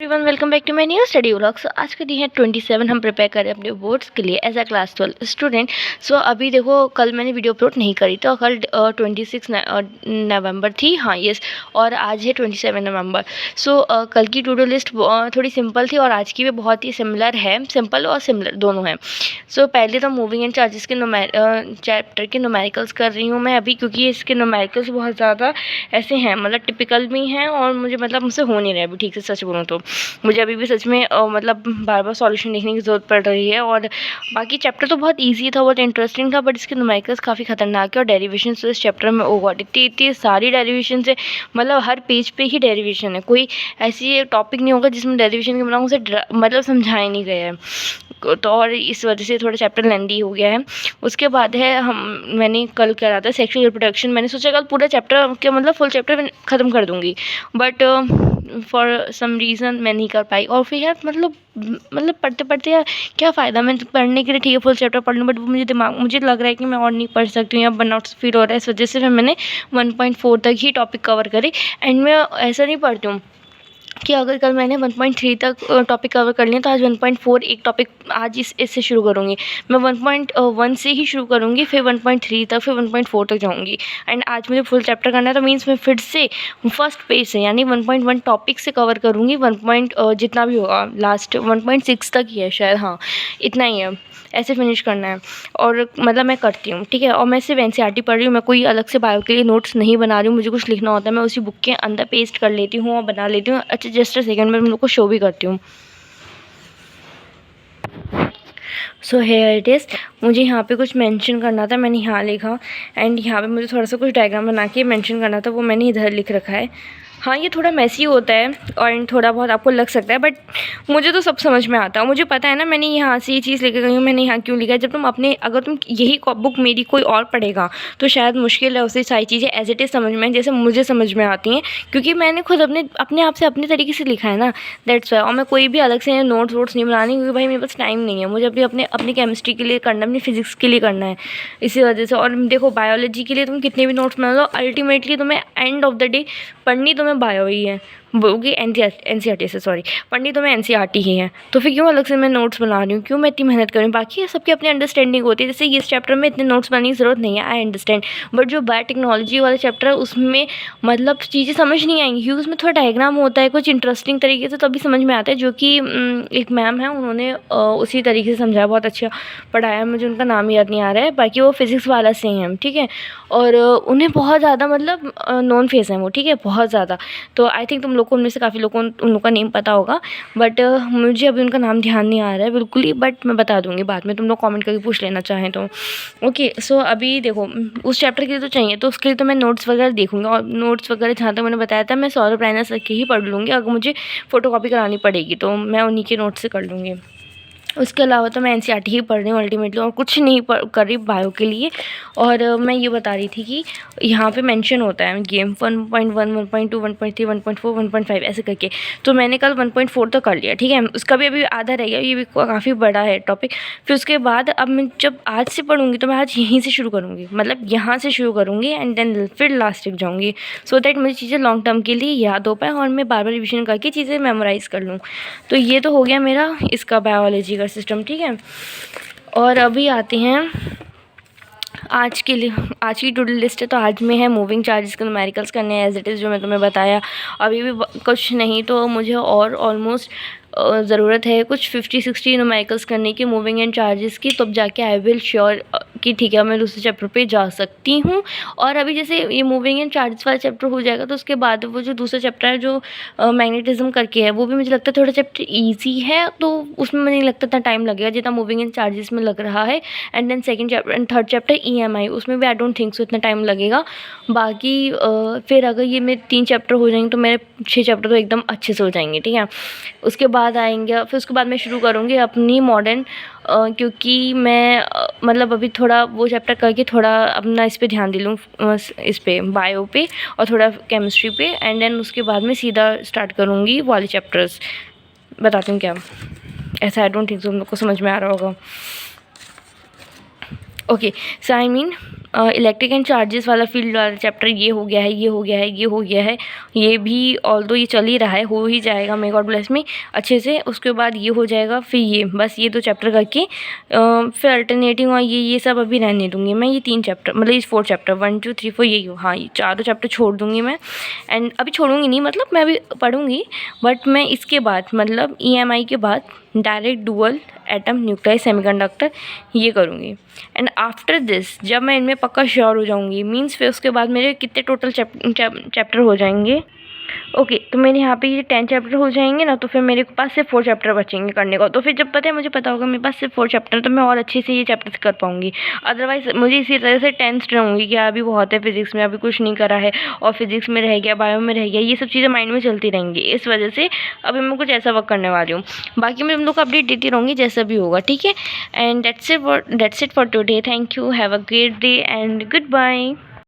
Everyone, welcome back to my new study vlog. So आज का दिन है 27। हम प्रिपेयर कर रहे हैं अपने बोर्ड्स के लिए एज अ क्लास 12 स्टूडेंट। सो अभी देखो, कल मैंने वीडियो अपलोड नहीं करी तो कल 26 नवंबर थी, हाँ यस, और आज है 27 नवंबर। सो कल की टू डू लिस्ट थोड़ी सिंपल थी और आज की भी बहुत ही सिमिलर है, सिंपल और सिमिलर दोनों हैं। सो पहले तो मूविंग एंड चार्जेस के चैप्टर के न्यूमेरिकल्स कर रही हूँ मैं अभी, क्योंकि इसके न्यूमेरिकल्स बहुत ज़्यादा ऐसे हैं, मतलब टिपिकल भी हैं और मुझे मतलब मुझसे हो नहीं रहा है अभी ठीक से। सच बोलूँ तो मुझे अभी भी सच में मतलब बार बार सॉल्यूशन देखने की ज़रूरत पड़ रही है। और बाकी चैप्टर तो बहुत इजी था, बहुत इंटरेस्टिंग था, बट इसके न्यूमेरिकल्स काफ़ी खतरनाक है। और डेरिवेशन तो इस चैप्टर में ओ गॉड इतनी सारी डेरिवेशन है, मतलब हर पेज पे ही डेरिवेशन है। कोई ऐसी टॉपिक नहीं होगा जिसमें डेरिवेशन के बिना उसे मतलब समझाया नहीं गया है। तो और इस वजह से थोड़ा चैप्टर लेंदी हो गया है। उसके बाद है मैंने कल करा था सेक्सुअल रिप्रोडक्शन। मैंने सोचा कल पूरा चैप्टर के मतलब फुल चैप्टर ख़त्म कर दूँगी, बट फॉर सम रीज़न मैं नहीं कर पाई। और फिर यार मतलब पढ़ते पढ़ते यार क्या फ़ायदा, मैं पढ़ने के लिए ठीक है फुल चैप्टर पढ़ लूँ, बट वो मुझे लग रहा है कि मैं और नहीं पढ़ सकती हूँ या बर्नआउट फील हो रहा है। इस वजह से फिर मैंने 1.4 तक ही टॉपिक कवर करे। एंड मैं ऐसा नहीं पढ़ती हूँ कि अगर कल मैंने 1.3 तक टॉपिक कवर कर लिया तो आज 1.4 एक टॉपिक आज इससे शुरू करूँगी। मैं 1.1 से ही शुरू करूँगी, फिर 1.3 तक, फिर 1.4 तक जाऊँगी। एंड आज मुझे फुल चैप्टर करना है तो मीन्स मैं फिर से फर्स्ट पेज से यानी 1.1 टॉपिक से कवर करूँगी। जितना भी होगा लास्ट 1.6 तक ही है शायद, हाँ इतना ही है, ऐसे फिनिश करना है। और मतलब मैं करती हूँ ठीक है। और मैं सिर्फ एनसीईआरटी पढ़ रही हूँ, मैं कोई अलग से बायो के लिए नोट्स नहीं बना रही हूँ। मुझे कुछ लिखना होता है मैं उसी बुक के अंदर पेस्ट कर लेती हूँ और बना लेती हूँ। अच्छा जस्ट अ सेकेंड में तुम लोग को शो भी करती हूँ। So here it is. मुझे यहाँ पे कुछ मेंशन करना था, मैंने यहाँ लिखा। एंड यहाँ पे मुझे थोड़ा सा कुछ डायग्राम बना के मेंशन करना था, वो मैंने इधर लिख रखा है। हाँ ये थोड़ा मैसी होता है और थोड़ा बहुत आपको लग सकता है, बट मुझे तो सब समझ में आता है। मुझे पता है ना मैंने यहाँ से ये चीज़ लेकर गई हूँ, मैंने यहाँ क्यों लिखा है। जब तुम अगर तुम यही बुक मेरी कोई और पढ़ेगा तो शायद मुश्किल है उसे सारी चीज़ें एज इट इज़ समझ में जैसे मुझे समझ में आती हैं, क्योंकि मैंने खुद अपने आप से अपने तरीके से लिखा है ना, दैट्स वाई। और मैं कोई भी अलग से नोट्स वोट्स नहीं बनानी, क्योंकि भाई मेरे पास टाइम नहीं है। मुझे अपनी केमिस्ट्री के लिए करना है, अपनी फिजिक्स के लिए करना है, इसी वजह से। और देखो बायोलॉजी के लिए तुम कितने भी नोट्स बना लो, अल्टीमेटली तुम्हें एंड ऑफ द डे पढ़नी तुम्हें बायो ही है, बोगी एनसीईआरटी से, सॉरी, पढ़नी तुम्हें एनसीईआरटी ही है। तो फिर क्यों अलग से मैं नोट्स बना रही हूँ, क्यों मैं इतनी मेहनत कर रही हूँ। बाकी सबकी अपनी अंडरस्टैंडिंग होती है, जैसे इस चैप्टर में इतने नोट्स बनाने की ज़रूरत नहीं है, आई अंडरस्टैंड। बट जो बायोटेक्नोलॉजी वाला चैप्टर है उसमें मतलब चीज़ें समझ नहीं आएंगी, क्योंकि उसमें थोड़ा डायग्राम होता है कुछ इंटरेस्टिंग तरीके से, तभी समझ में आता है। जो कि एक मैम है, उन्होंने उसी तरीके से समझाया, बहुत अच्छा पढ़ाया। मुझे उनका नाम याद नहीं आ रहा है, बाकी वो फिज़िक्स वाला से हैं ठीक है। और उन्हें बहुत ज़्यादा मतलब नॉन फेस है वो, ठीक है, बहुत ज़्यादा। तो आई थिंक तुम लोग को उनमें से काफ़ी लोगों को उन लोग का नेम पता होगा, बट मुझे अभी उनका नाम ध्यान नहीं आ रहा है बिल्कुल ही, बट मैं बता दूंगी बाद में, तुम लोग कमेंट करके पूछ लेना चाहें तो। ओके सो अभी देखो, उस चैप्टर के लिए तो चाहिए, तो उसके लिए तो मैं नोट्स वगैरह देखूंगी। और नोट्स वगैरह जहाँ तक मैंने बताया था मैं सौरभ रैना सर के ही पढ़ लूँगी। अगर मुझे फ़ोटोकॉपी करानी पड़ेगी तो मैं उन्हीं के नोट्स से कर लूँगी। उसके अलावा तो मैं एनसीईआरटी ही पढ़ रही हूँ अल्टीमेटली, और कुछ नहीं कर रही बायो के लिए। और मैं ये बता रही थी कि यहाँ पे मेंशन होता है गेम 1.1 1.2 1.3 1.4 1.5 ऐसे करके। तो मैंने कल 1.4 तो कर लिया ठीक है, उसका भी अभी आधा रह गया, ये भी काफ़ी बड़ा है टॉपिक। फिर उसके बाद अब मैं जब आज से पढ़ूँगी तो मैं आज यहीं से शुरू करूँगी, मतलब यहाँ से शुरू करूँगी एंड देन फिर लास्ट तक जाऊँगी, सो दैट मुझे चीज़ें लॉन्ग टर्म के लिए याद हो पाए और मैं बार बार रिविजन करके चीज़ें मेमोराइज़ कर लूँ। तो ये तो हो गया मेरा इसका बायोलॉजी का सिस्टम, ठीक है। और अभी आते हैं आज के लिए, आज की टू डू लिस्ट है। तो आज में है मूविंग चार्जेस के न्यूमेरिकल्स करने हैं एज इट इज़, जो मैं तुम्हें बताया। अभी भी कुछ नहीं तो मुझे और ऑलमोस्ट ज़रूरत है कुछ 50-60 न्यूमेरिकल्स करने की मूविंग एंड चार्जेस की, तब जाके आई विल श्योर कि ठीक है मैं दूसरे चैप्टर पे जा सकती हूँ। और अभी जैसे ये मूविंग एंड चार्जेस वाला चैप्टर हो जाएगा तो उसके बाद वो जो दूसरा चैप्टर है जो मैग्नेटिज्म करके है, वो भी मुझे लगता है थोड़ा चैप्टर ईजी है, तो उसमें मुझे नहीं लगता इतना टाइम लगेगा जितना मूविंग एंड चार्जेस में लग रहा है। And then second chapter and third chapter EMI, उसमें भी आई डोंट थिंक सो इतना टाइम लगेगा। बाकी फिर अगर ये मेरे 3 चैप्टर हो जाएंगे तो मेरे 6 चैप्टर तो एकदम अच्छे से हो जाएंगे, ठीक है। उसके बाद आएंगे, फिर उसके बाद मैं शुरू करूँगी अपनी मॉडर्न, क्योंकि मैं मतलब अभी थोड़ा वो चैप्टर करके थोड़ा अपना इस पे ध्यान दे लूँ, इस पे बायो पे और थोड़ा केमिस्ट्री पे। एंड देन उसके बाद मैं सीधा स्टार्ट करूँगी वाले चैप्टर्स। बताती हूँ क्या, ऐसा आई डोंट थिंक तुम लोग को समझ में आ रहा होगा। Okay so I mean electric and charges वाला फील्ड वाला चैप्टर ये हो गया है, ये हो गया है, ये हो गया है, ये भी ऑल्दो ये चल ही रहा है, हो ही जाएगा, मे गॉड ब्लेस मी, अच्छे से। उसके बाद ये हो जाएगा, फिर ये बस ये 2 चैप्टर करके फिर अल्टरनेटिंग और ये सब अभी रहने दूँगी मैं। ये 3 चैप्टर मतलब ये 4 चैप्टर 1 2 3 4 यही हो, हाँ ये चारों चैप्टर छोड़ दूँगी मैं। एंड अभी छोड़ूंगी नहीं, मतलब मैं अभी पढ़ूँगी, बट मैं इसके बाद मतलब EMI के बाद direct dual atom nuclear semiconductor ये करूँगी। एंड आफ्टर दिस जब मैं इनमें पक्का श्योर हो जाऊँगी, मीन्स फिर उसके बाद मेरे कितने टोटल चैप्टर हो जाएंगे। ओके, तो मेरे यहाँ पे ये 10 चैप्टर हो जाएंगे ना, तो फिर मेरे पास सिर्फ 4 चैप्टर बचेंगे करने को। तो फिर जब पता है मुझे पता होगा मेरे पास सिर्फ 4 चैप्टर, तो मैं और अच्छे से ये चैप्टर कर पाऊँगी। अदरवाइज मुझे इसी तरह से टेंस्ड रहूँगी कि अभी बहुत है फिजिक्स में, अभी कुछ नहीं करा है, और फिजिक्स में रह गया, बायो में रह गया, ये सब चीज़ें माइंड में चलती रहेंगी। इस वजह से अभी मैं कुछ ऐसा वर्क करने वाली हूँ। बाकी मैं तुम लोग को अपडेट देती रहूँगी जैसा भी होगा, ठीक है। And that's it for today. Thank you, have a great day and good bye.